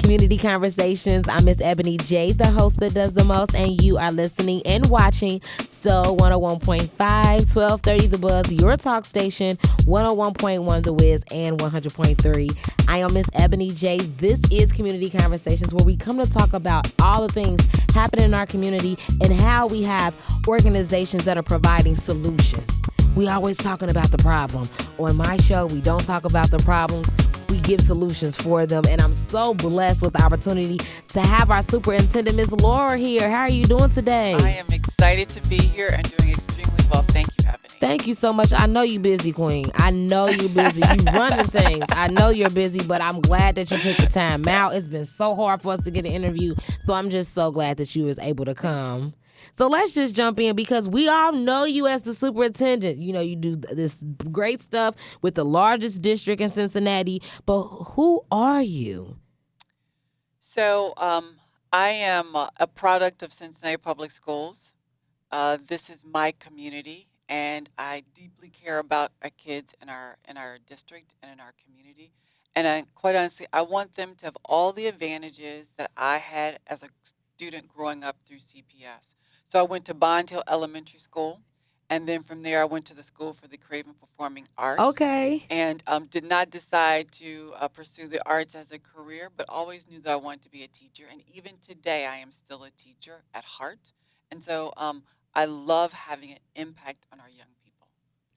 Community Conversations. I'm Miss Ebony J, the host that does the most, and you are listening and watching So 101.5, 1230 The Buzz, your talk station, 101.1 The Wiz, and 100.3. I am Miss Ebony J. This is Community Conversations, where we come to talk about all the things happening in our community and how we have organizations that are providing solutions. We always talking about the problem. On my show, we don't talk about the problems. We give solutions for them. And I'm so blessed with the opportunity to have our superintendent, Ms. Laura, here. How are you doing today? I am excited to be here and doing extremely well. Thank you, Ebony. Thank you so much. I know you busy, Queen. I know you busy. You running things. I know you're busy, but I'm glad that you took the time out. It's been so hard for us to get an interview. So I'm just so glad that you was able to come. So let's just jump in because we all know you as the superintendent. You know, you do this great stuff with the largest district in Cincinnati, but who are you? So I am a product of Cincinnati Public Schools. This is my community, and I deeply care about our kids in our district and in our community. And quite honestly, I want them to have all the advantages that I had as a student growing up through CPS. So I went to Bond Hill Elementary School, and then from there I went to the School for the Creative and Performing Arts. Okay. And did not decide to pursue the arts as a career, but always knew that I wanted to be a teacher. And even today, I am still a teacher at heart. And so I love having an impact on our young people.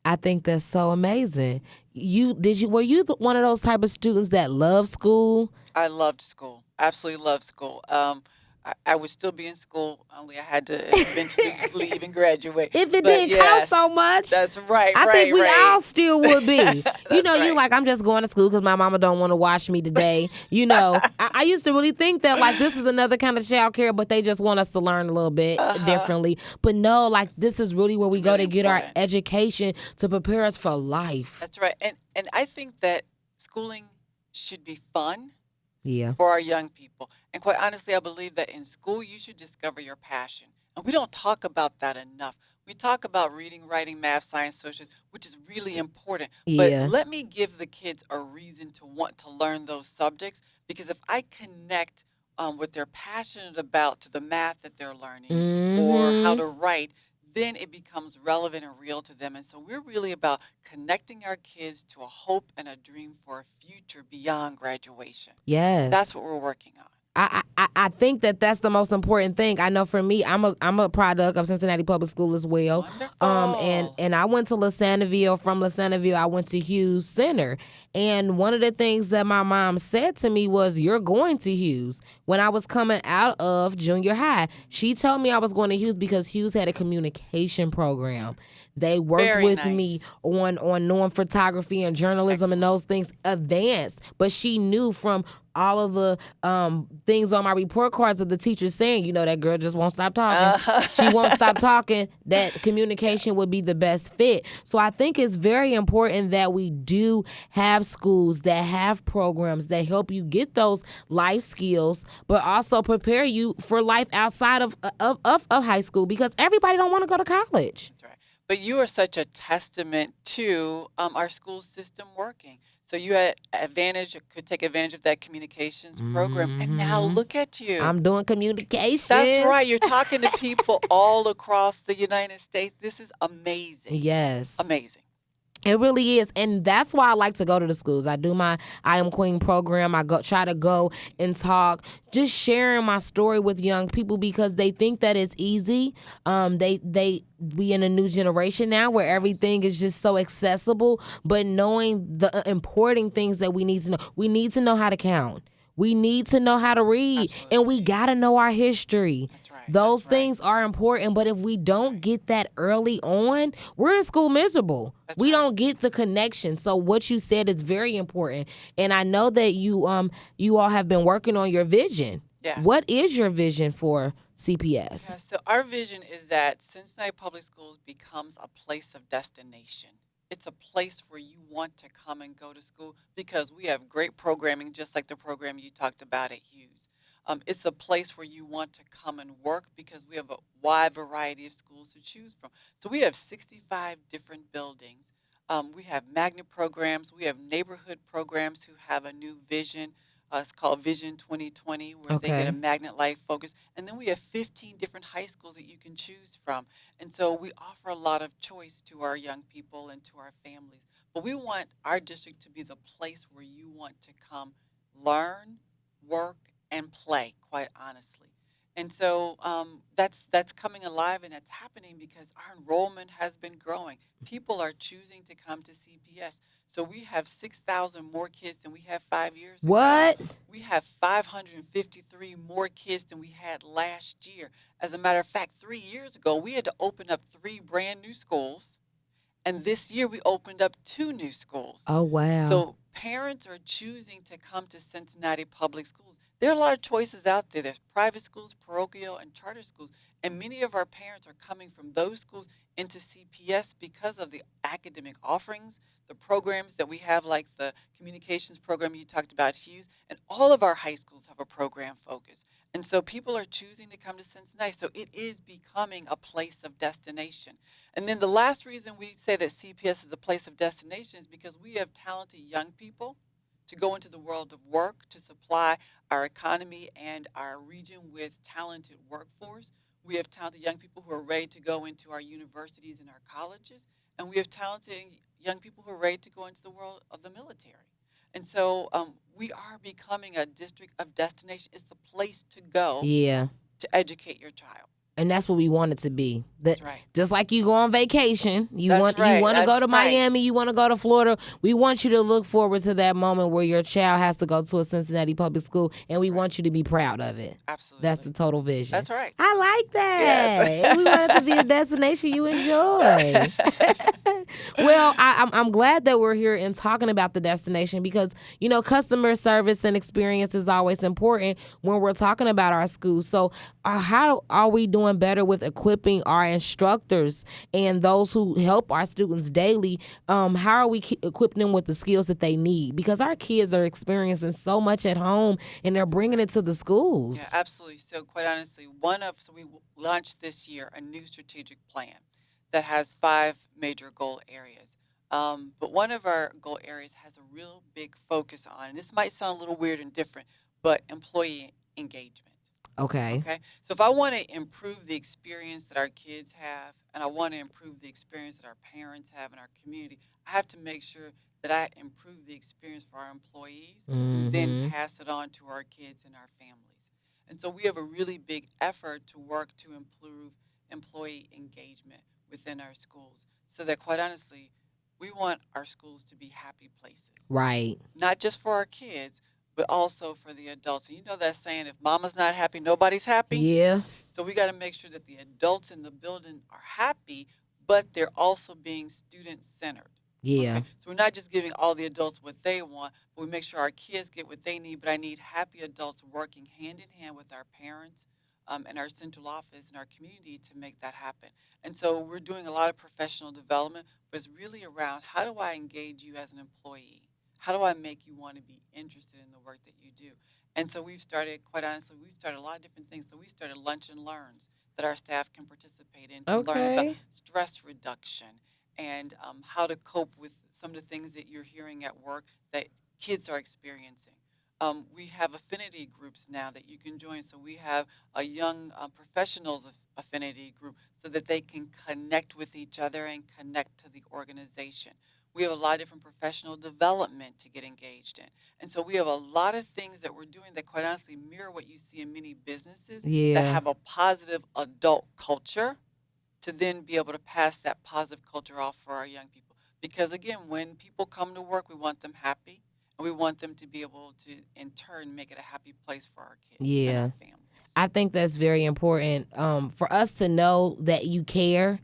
I think that's so amazing. Were you one of those type of students that love school? I loved school. Absolutely loved school. I would still be in school, only I had to eventually leave and graduate. If it But didn't cost so much. That's right. I think we all still would be. You know, right. you like, I'm just going to school because my mama don't want to wash me today. You know, I used to really think that like this is another kind of child care, but they just want us to learn a little bit differently. But no, like this is really where we go to get our education to prepare us for life. That's right. And I think that schooling should be fun. Yeah. For our young people. And quite honestly, I believe that in school, you should discover your passion. And we don't talk about that enough. We talk about reading, writing, math, science, social, which is really important. Yeah. But let me give the kids a reason to want to learn those subjects. Because if I connect what they're passionate about to the math that they're learning or how to write, then it becomes relevant and real to them. And so we're really about connecting our kids to a hope and a dream for a future beyond graduation. Yes. That's what we're working on. I think that that's the most important thing. I know for me, I'm a product of Cincinnati Public School as well. Wonderful. And I went to Lasanaville. From Lasanaville, I went to Hughes Center. And one of the things that my mom said to me was, "You're going to Hughes." When I was coming out of junior high, she told me I was going to Hughes because Hughes had a communication program. They worked with me on knowing photography and journalism and those things advanced. But she knew from all of the things on my report cards of the teachers saying, you know, that girl just won't stop talking. She won't stop talking. That communication would be the best fit. So I think it's very important that we do have schools that have programs that help you get those life skills, but also prepare you for life outside of high school, because everybody don't want to go to college. That's right. But you are such a testament to our school system working. So you could take advantage of that communications program. And now look at you. I'm doing communication. That's right. You're talking to people all across the United States. This is amazing. Yes. Amazing. It really is. And that's why I like to go to the schools. I do my I Am Queen program. I try to go and talk, just sharing my story with young people because they think that it's easy. We in a new generation now where everything is just so accessible, but knowing the important things that we need to know. We need to know how to count. We need to know how to read. Absolutely. And we got to know our history. That's right. Those things are important, but if we don't get that early on, we're in school miserable. We don't get the connection. So what you said is very important. And I know that you all have been working on your vision. Yes. What is your vision for CPS? Yeah, so our vision is that Cincinnati Public Schools becomes a place of destination. It's a place where you want to come and go to school because we have great programming, just like the program you talked about at Hughes. It's a place where you want to come and work because we have a wide variety of schools to choose from. So we have 65 different buildings. We have magnet programs. We have neighborhood programs who have a new vision It's called Vision 2020, where they get a Okay. magnet light focus. And then we have 15 different high schools that you can choose from. And so we offer a lot of choice to our young people and to our families. But we want our district to be the place where you want to come learn, work, and play, quite honestly. And so that's coming alive and that's happening because our enrollment has been growing. People are choosing to come to CPS. So we have 6,000 more kids than we had 5 years ago. What? We have 553 more kids than we had last year. As a matter of fact, 3 years ago, we had to open up three brand new schools. And this year we opened up two new schools. Oh, wow. So parents are choosing to come to Cincinnati Public Schools. There are a lot of choices out there. There's private schools, parochial, and charter schools. And many of our parents are coming from those schools into CPS because of the academic offerings, the programs that we have, like the communications program you talked about, Hughes, and all of our high schools have a program focus. And so people are choosing to come to Cincinnati. So it is becoming a place of destination. And then the last reason we say that CPS is a place of destination is because we have talented young people to go into the world of work, to supply our economy and our region with talented workforce. We have talented young people who are ready to go into our universities and our colleges. And we have talented young people who are ready to go into the world of the military. And so we are becoming a district of destination. It's the place to go Yeah. to educate your child. And that's what we want it to be. That That's right. just like you go on vacation, you That's want right. to go That's to right. Miami, you want to go to Florida. We want you to look forward to that moment where your child has to go to a Cincinnati public school, and we Right. want you to be proud of it. Absolutely. That's the total vision. That's right. I like that. Yes. We want it to be a destination you enjoy. Well, I'm glad that we're here and talking about the destination because, customer service and experience is always important when we're talking about our schools. So how are we doing better with equipping our instructors and those who help our students daily? How are we equipping them with the skills that they need? Because our kids are experiencing so much at home and they're bringing it to the Yeah, schools. absolutely. So quite honestly, so we launched this year a new strategic plan that has 5 major goal areas. But one of our goal areas has a real big focus on, and this might sound a little weird and different, but employee engagement. Okay. Okay. So if I want to improve the experience that our kids have, and I want to improve the experience that our parents have in our community, I have to make sure that I improve the experience for our employees, who then Mm-hmm. pass it on to our kids and our families. And so we have a really big effort to work to improve employee engagement within our schools, so that quite honestly, we want our schools to be happy places, Right. not just for our kids, but also for the adults. And you know that saying, if mama's not happy, nobody's happy. Yeah. So we got to make sure that the adults in the building are happy, but they're also being student centered. Yeah. Okay. So we're not just giving all the adults what they want, but we make sure our kids get what they need. But I need happy adults working hand in hand with our parents and our central office and our community to make that happen. And so we're doing a lot of professional development, but it's really around, how do I engage you as an employee? How do I make you want to be interested in the work that you do? And so we've started, quite honestly, we've started a lot of different things. So we started lunch and learns that our staff can participate in to learn about Okay. stress reduction and how to cope with some of the things that you're hearing at work that kids are experiencing. We have affinity groups now that you can join. So we have a young professionals affinity group so that they can connect with each other and connect to the organization. We have a lot of different professional development to get engaged in. And so we have a lot of things that we're doing that quite honestly mirror what you see in many businesses that Yeah. have a positive adult culture, to then be able to pass that positive culture off for our young people. Because again, when people come to work, we want them happy, and we want them to be able to, in turn, make it a happy place for our kids and Yeah. our families. I think that's very important for us to know that you care.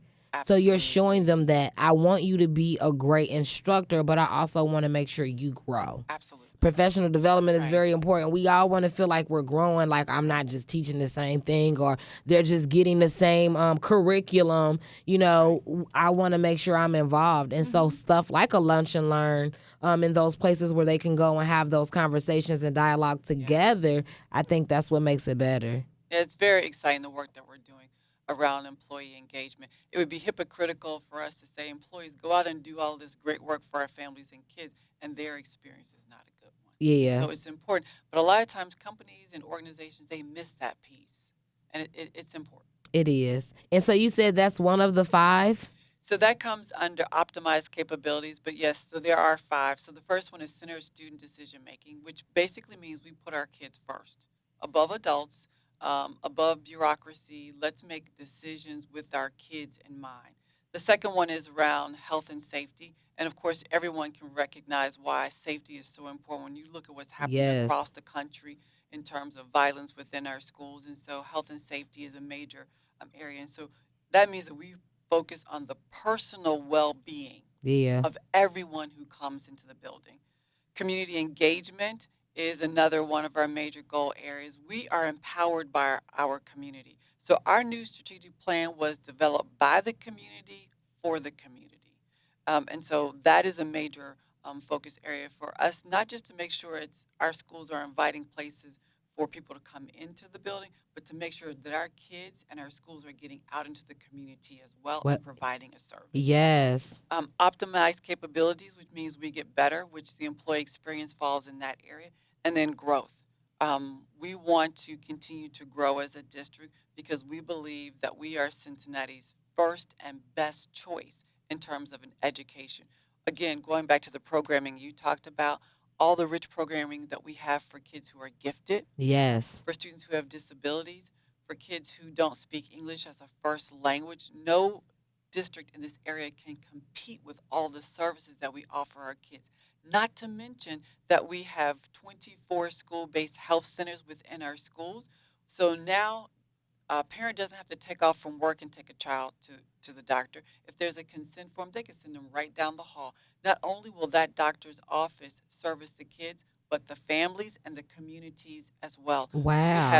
So you're showing Absolutely. them that I want you to be a great instructor, but I also want to make sure you grow. Absolutely. Professional development That's is right. very important. We all want to feel like we're growing, like I'm not just teaching the same thing or they're just getting the same curriculum. I want to make sure I'm involved. And so stuff like a lunch and learn in those places where they can go and have those conversations and dialogue Yes. together, I think that's what makes it better. Yeah, it's very exciting, the work that we're doing around employee engagement. It would be hypocritical for us to say employees go out and do all this great work for our families and kids, and their experience is not a good one. Yeah, So it's important. But a lot of times companies and organizations, they miss that piece. And it's important. it is. And so you said that's one of the five? So that comes under optimized capabilities, but yes, so there are five. So the first one is center student decision making, which basically means we put our kids first, above adults, above bureaucracy. Let's make decisions with our kids in mind. The second one is around health and safety. And of course, everyone can recognize why safety is so important when you look at what's happening Yes. across the country in terms of violence within our schools. And so, health and safety is a major area. And so, that means that we focus on the personal well being Yeah. of everyone who comes into the building. Community engagement is another one of our major goal areas. We are empowered by our community. So, our new strategic plan was developed by the community for the community. And so, that is a major focus area for us, not just to make sure our schools are inviting places for people to come into the building, but to make sure that our kids and our schools are getting out into the community as well What? and providing a service. Yes. Optimized capabilities, which means we get better, which the employee experience falls in that area, and then growth. We want to continue to grow as a district because we believe that we are Cincinnati's first and best choice in terms of an education. Again, going back to the programming you talked about, all the rich programming that we have for kids who are gifted, Yes. for students who have disabilities, for kids who don't speak English as a first language. No district in this area can compete with all the services that we offer our kids. Not to mention that we have 24 school based health centers within our schools. So now a parent doesn't have to take off from work and take a child to the doctor. If there's a consent form, they can send them right down the hall. Not only will that doctor's office service the kids, but the families and the communities as well. We Wow.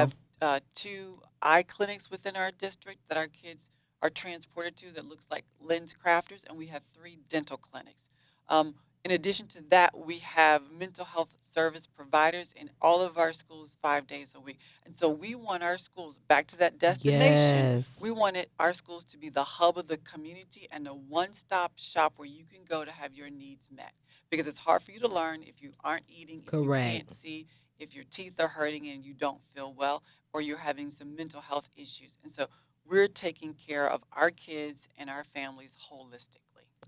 have two eye clinics within our district that our kids are transported to that looks like lens crafters, and we have three dental clinics. Um, in addition to that, we have mental health service providers in all of our schools 5 days a week. And so we want our schools back to that destination. Yes. We wanted our schools to be the hub of the community and a one-stop shop where you can go to have your needs met. Because it's hard for you to learn if you aren't eating, if you Correct. can't see, if your teeth are hurting and you don't feel well, or you're having some mental health issues. And so we're taking care of our kids and our families holistically.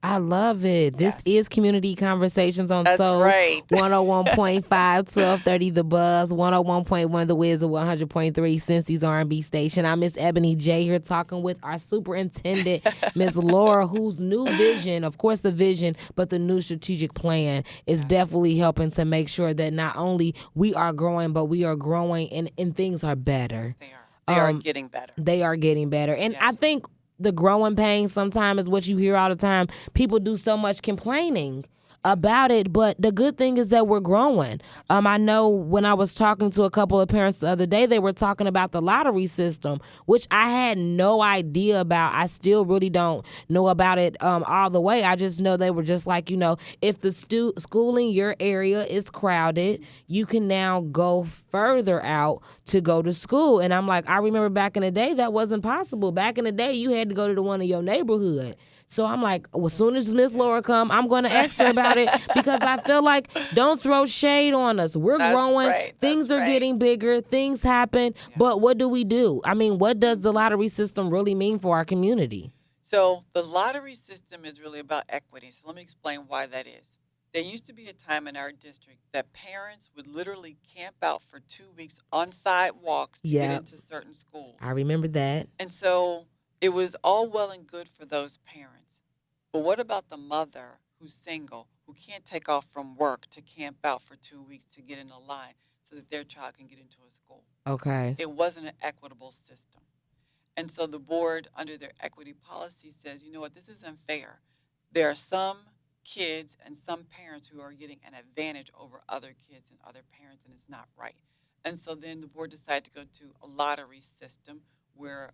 I love it. This Yes. is Community Conversations on That's Soul right. 101.5, 1230 The Buzz, 101.1 The Wiz, 100.3 Cincy's R&B station. I'm Miss Ebony J here talking with our superintendent, Miss Laura, whose new vision, of course the vision, but the new strategic plan is definitely helping to make sure that not only we are growing, but we are growing and things are better. They are. They are getting better. They are getting better. And I Yes. think the growing pains sometimes is what you hear all the time. People do so much complaining about it, but the good thing is that we're growing. I know when I was talking to a couple of parents the other day, they were talking about the lottery system, which I had no idea about. I still really don't know about it all the way. I just know they were just like, if the school in your area is crowded, you can now go further out to go to school. And I'm like, I remember back in the day that wasn't possible. Back in the day, you had to go to the one in your neighborhood. So I'm like, well, as soon as Miss Laura come, I'm going to ask her about it because I feel like don't throw shade on us. We're That's growing. right. Things That's are right. getting bigger. Things happen. But what do we do? I mean, what does the lottery system really mean for our community? So the lottery system is really about equity. So let me explain why that is. There used to be a time in our district that parents would literally camp out for 2 weeks on sidewalks to get Yep. into certain schools. I remember that. And so it was all well and good for those parents. But what about the mother who's single, who can't take off from work to camp out for 2 weeks to get in a line so that their child can get into a school? Okay. It wasn't an equitable system. And so the board, under their equity policy, says, you know what, this is unfair. There are some kids and some parents who are getting an advantage over other kids and other parents, and it's not right. And so then the board decided to go to a lottery system where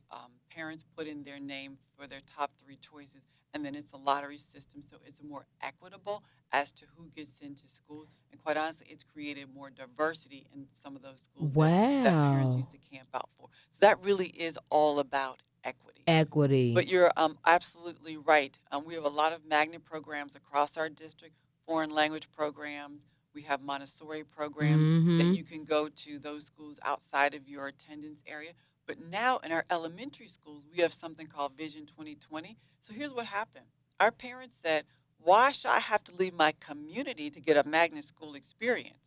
parents put in their name for their top three choices, and then it's a lottery system, so it's more equitable as to who gets into schools. And quite honestly, it's created more diversity in some of those schools that parents Wow. used to camp out for. So that really is all about equity. Equity. But you're absolutely right. We have a lot of magnet programs across our district, foreign language programs. We have Montessori programs that Mm-hmm. you can go to those schools outside of your attendance area. But now in our elementary schools, we have something called Vision 2020. So here's what happened. Our parents said, why should I have to leave my community to get a magnet school experience?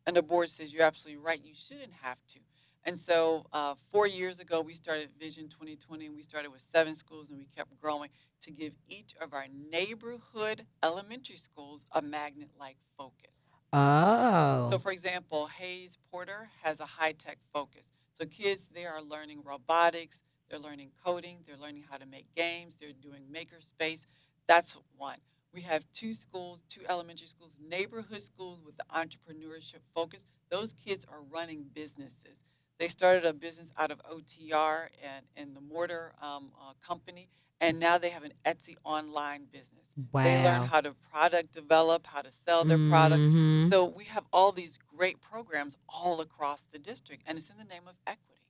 And the board says, you're absolutely right. You shouldn't have to. And so 4 years ago, we started Vision 2020, and we started with 7 schools, and we kept growing to give each of our neighborhood elementary schools a magnet-like focus. So, Oh. for example, Hayes Porter has a high tech focus. So, kids there are learning robotics, they're learning coding, they're learning how to make games, they're doing makerspace. That's one. We have 2 schools, 2 elementary schools, neighborhood schools with the entrepreneurship focus. Those kids are running businesses. They started a business out of OTR and in the mortar company, and now they have an Etsy online business. They learn Wow. how to product develop, how to sell their product. Mm-hmm. So we have all these great programs all across the district, and it's in the name of equity.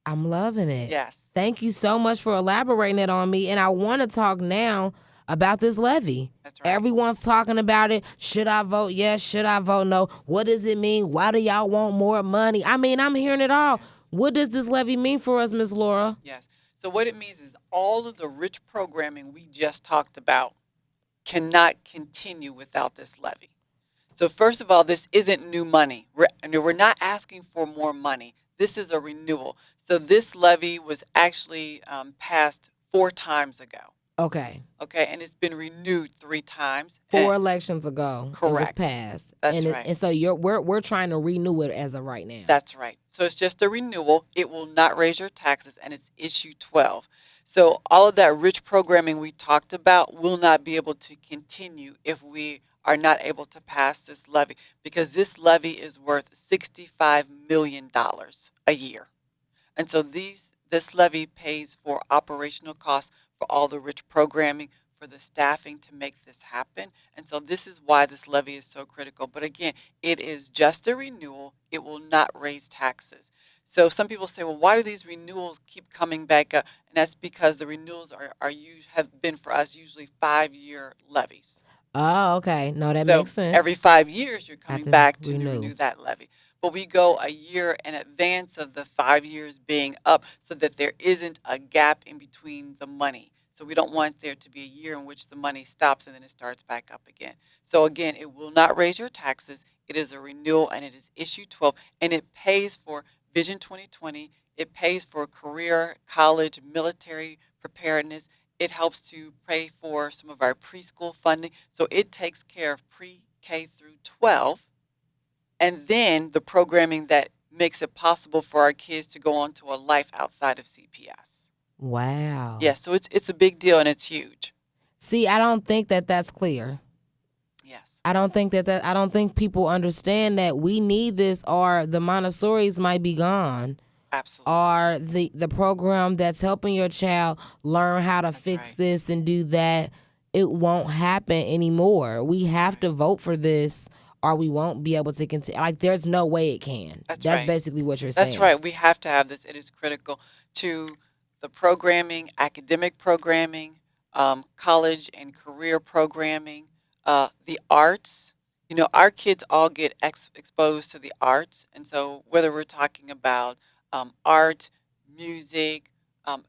I'm loving it. Yes, Thank you so much for elaborating it on me. And I want to talk now about this levy. that's right. Everyone's talking about it. Should I vote yes? Should I vote no? What does it mean? Why do y'all want more money? I mean, I'm hearing it all. Yes. What does this levy mean for us, Miss Laura? Yes. So what it means is all of the rich programming we just talked about cannot continue without this levy. So first of all, this isn't new money. We're not asking for more money. This is a renewal. So this levy was actually passed 4 times ago. Okay. Okay, and it's been renewed 3 times. 4 elections ago, it was Correct. passed. That's and right. And so we're trying to renew it as of right now. That's right. So it's just a renewal. It will not raise your taxes, and it's issue 12. So all of that rich programming we talked about will not be able to continue if we are not able to pass this levy, because this levy is worth $65 million a year. And so this levy pays for operational costs for all the rich programming, for the staffing to make this happen. And so this is why this levy is so critical. But again, it is just a renewal. It will not raise taxes. So some people say, well, why do these renewals keep coming back up? And that's because the renewals have been for us usually 5-year levies. Oh, okay. No, that So makes sense. every 5 years, you're coming Have to back to renew. renew that levy. But we go a year in advance of the 5 years being up so that there isn't a gap in between the money. So we don't want there to be a year in which the money stops and then it starts back up again. So again, it will not raise your taxes. It is a renewal, and it is issue 12, and it pays for Vision 2020. It pays for career, college, military preparedness. It helps to pay for some of our preschool funding. So it takes care of pre-K through 12, and then the programming that makes it possible for our kids to go on to a life outside of CPS. Wow. Yes, so it's a big deal, and it's huge. See, I don't think that's clear. Yes. I don't think I don't think people understand that we need this, or the Montessori's might be gone. Absolutely. Or the program that's helping your child learn how to fix right. this and do that, it won't happen anymore. We have right. to vote for this, or we won't be able to continue. Like, there's no way it can. That's right. Basically what you're saying. That's right. We have to have this. It is critical to the programming, academic programming, college and career programming, the arts. You know, our kids all get exposed to the arts. And so whether we're talking about art, music,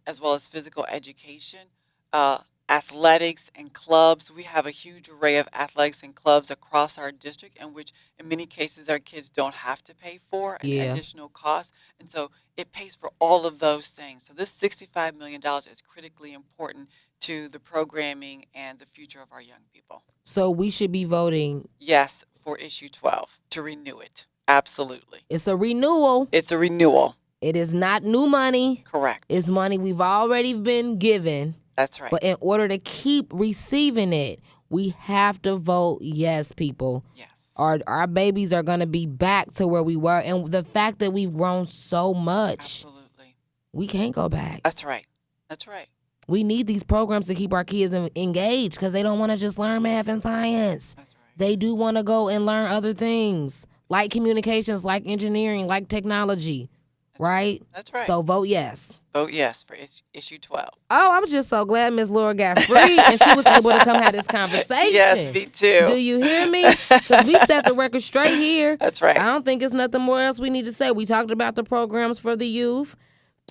as well as physical education, uh, athletics and clubs. We have a huge array of athletics and clubs across our district, in which, in many cases, our kids don't have to pay for an Yeah. additional cost. And so it pays for all of those things. So this $65 million is critically important to the programming and the future of our young people. So we should be voting. Yes, for issue 12 to renew it. Absolutely. It's a renewal. It's a renewal. It is not new money. Correct. It's money we've already been given. That's right. But in order to keep receiving it, we have to vote yes, people. Yes. Our babies are going to be back to where we were. And the fact that we've grown so much, Absolutely. we can't go back. That's right. That's right. We need these programs to keep our kids engaged, because they don't want to just learn math and science. That's right. They do want to go and learn other things, like communications, like engineering, like technology. right? That's right. So vote yes. Vote yes for issue 12. Oh, I'm just so glad Miss Laura got free and she was able to come have this conversation. Yes, me too. Do you hear me? Because we set the record straight here. That's right. I don't think it's nothing more else we need to say. We talked about the programs for the youth.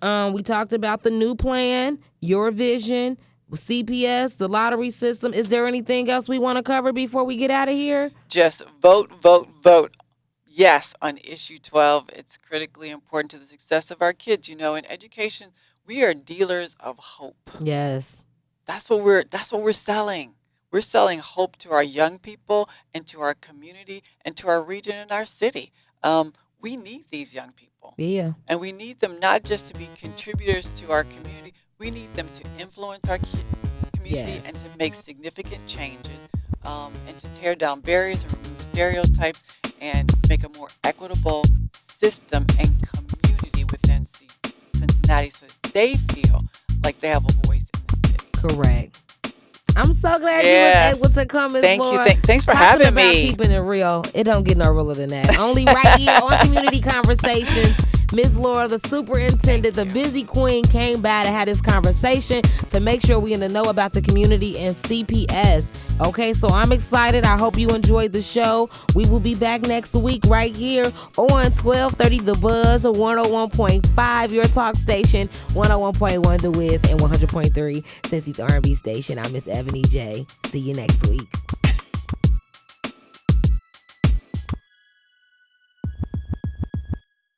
We talked about the new plan, your vision, CPS, the lottery system. Is there anything else we want to cover before we get out of here? Just vote, vote, vote. Yes, on issue 12. It's critically important to the success of our kids. You know, in education, we are dealers of hope. Yes. That's what we're selling. We're selling hope to our young people and to our community and to our region and our city. We need these young people. Yeah. And we need them not just to be contributors to our community. We need them to influence our community Yes. and to make significant changes, and to tear down barriers and remove stereotypes and make a more equitable system and community within Cincinnati so they feel like they have a voice in the city. Correct. I'm so glad Yes. you was able to come, Ms. Thank Laura. you. Thanks for Talking having about me. keeping it real. It don't get no realer than that. Only right here on Community Conversations. Ms. Laura, the superintendent, the busy queen, came by to have this conversation to make sure we in the know about the community and CPS. Okay, so I'm excited. I hope you enjoyed the show. We will be back next week right here on 1230 The Buzz, 101.5 Your Talk Station, 101.1 The Wiz, and 100.3 Cincy's R&B station. I'm Miss Ebony J. See you next week.